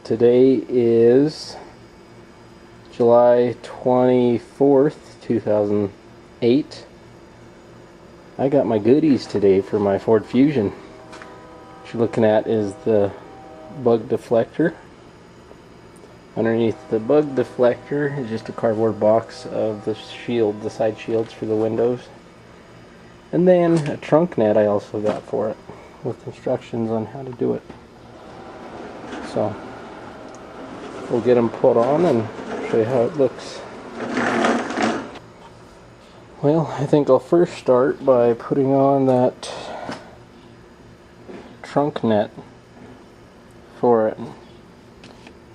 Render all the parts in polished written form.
Today is July 24th, 2008. I got my goodies today for my Ford Fusion. What you're looking at is the bug deflector. Underneath the bug deflector is just a cardboard box of the shield, the side shields for the windows. And then a trunk net I also got for it, with instructions on how to do it. So we'll get them put on and show you how it looks. Well, I think I'll first start by putting on that trunk net for it.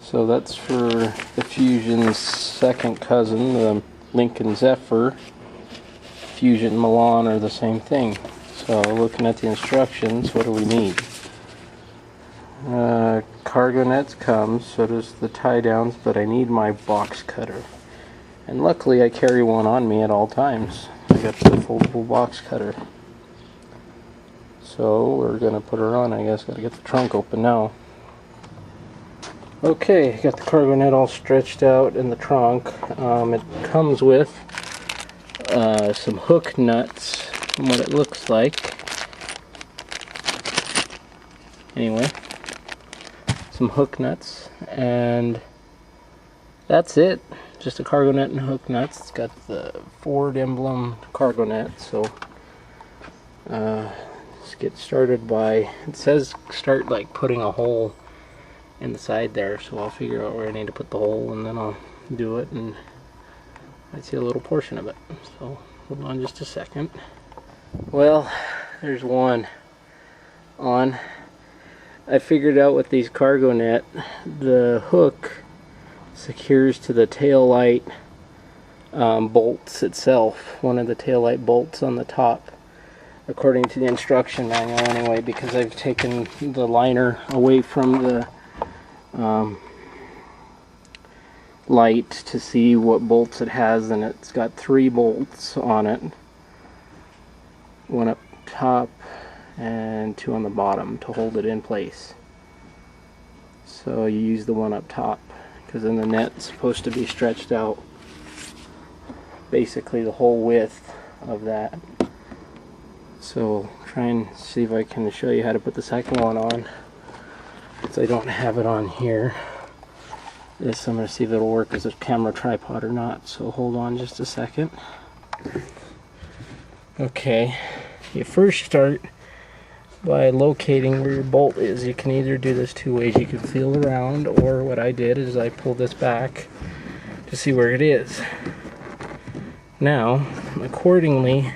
So that's for the Fusion's second cousin, the Lincoln Zephyr. Fusion Milan are the same thing. So looking at the instructions, what do we need? Cargo nets comes, so does the tie downs, but I need my box cutter. And luckily I carry one on me at all times. I got the foldable box cutter. So we're gonna put her on, I guess. Gotta get the trunk open now. Okay, got the cargo net all stretched out in the trunk. It comes with some hook nuts, from what it looks like. Anyway, some hook nuts, and that's it. Just a cargo net and hook nuts. It's got the Ford emblem cargo net. So let's get started by, it says start like putting a hole in the side there, so I'll figure out where I need to put the hole and then I'll do it, and I see a little portion of it. So hold on just a second. Well, there's one on. I figured out with these cargo net, the hook secures to the tail light bolts itself, one of the tail light bolts on the top, according to the instruction manual anyway, because I've taken the liner away from the light to see what bolts it has, and it's got 3 bolts on it, one up top and 2 on the bottom to hold it in place. So you use the one up top, because then the net's supposed to be stretched out basically the whole width of that. So try and see if I can show you how to put the second one on, because I don't have it on here. This, I'm going to see if it'll work as a camera tripod or not, so hold on just a second. Okay, you first start by locating where your bolt is. You can either do this 2 ways. You can feel around, or what I did is I pulled this back to see where it is. Now, accordingly,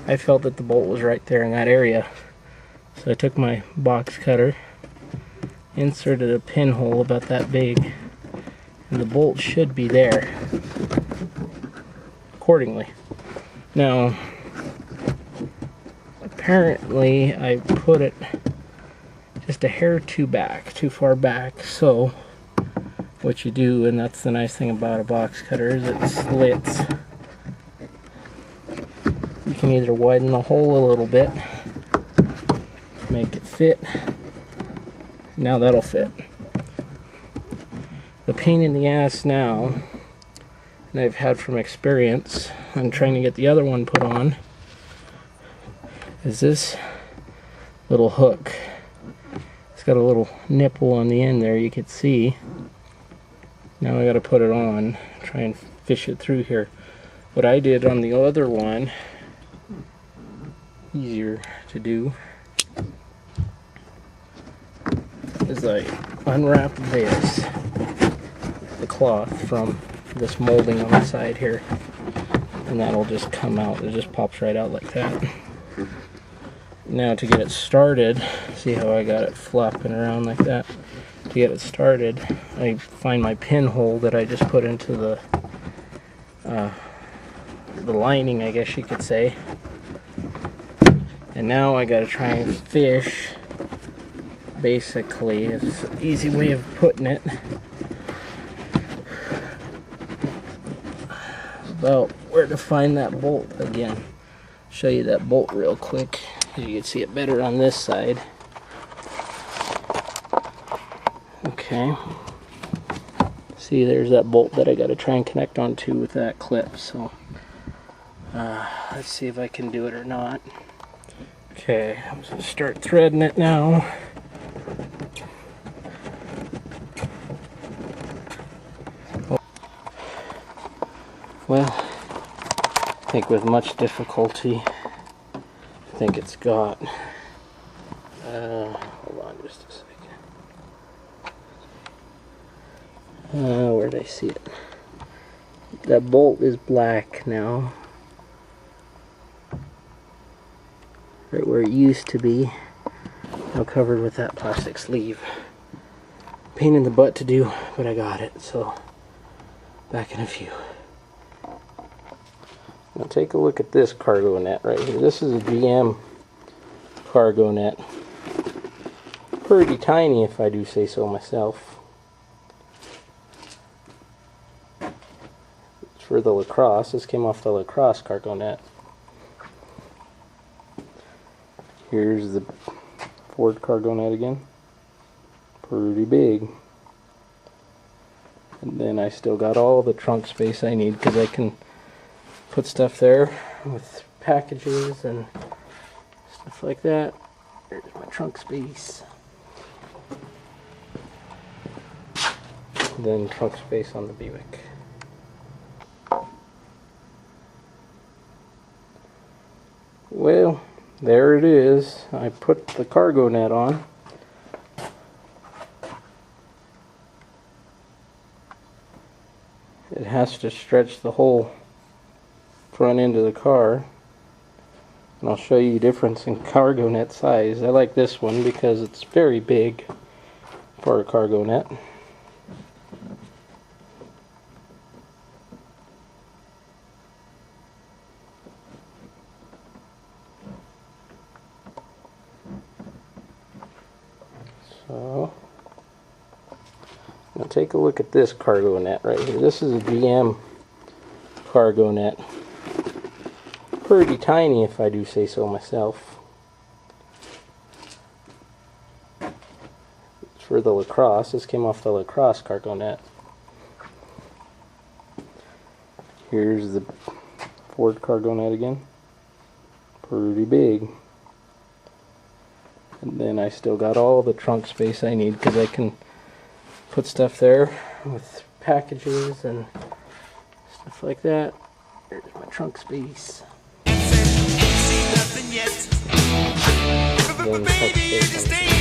I felt that the bolt was right there in that area. So I took my box cutter, inserted a pinhole about that big, and the bolt should be there accordingly. Now, apparently I put it just a hair too far back, so what you do, and that's the nice thing about a box cutter, is it slits. You can either widen the hole a little bit, make it fit. Now that'll fit. The pain in the ass now, and I've had from experience on trying to get the other one put on, is this little hook. It's got a little nipple on the end there, you can see. Now I gotta put it on, try and fish it through here. What I did on the other one, easier to do, is I unwrap this, the cloth from this molding on the side here, and that'll just come out. It just pops right out like that. Now to get it started, see how I got it flopping around like that? To get it started, I find my pinhole that I just put into the lining, I guess you could say. And now I gotta try and fish, basically, it's an easy way of putting it, about where to find that bolt again. Show you that bolt real quick. You can see it better on this side. Okay. Okay. See, there's that bolt that I got to try and connect onto with that clip. So let's see if I can do it or not. Okay, I'm just going to start threading it now. Well, I think with much difficulty, I think it's got. Hold on just a second. Where did I see it? That bolt is black now. Right where it used to be. Now covered with that plastic sleeve. Pain in the butt to do, but I got it. So, back in a few. Now take a look at this cargo net right here. This is a GM cargo net. Pretty tiny if I do say so myself. It's for the lacrosse. This came off the lacrosse cargo net. Here's the Ford cargo net again. Pretty big. And then I still got all the trunk space I need because I can put stuff there with packages and stuff like that. There's my trunk space. And then trunk space on the Buick. Well, there it is. I put the cargo net on. It has to stretch the whole front end of the car, and I'll show you the difference in cargo net size. I like this one because it's very big for a cargo net. So now take a look at this cargo net right here. This is a GM cargo net. Pretty tiny if I do say so myself. It's for the lacrosse. This came off the lacrosse cargo net. Here's the Ford cargo net again. Pretty big. And then I still got all the trunk space I need because I can put stuff there with packages and stuff like that. There's my trunk space. Then trunk space on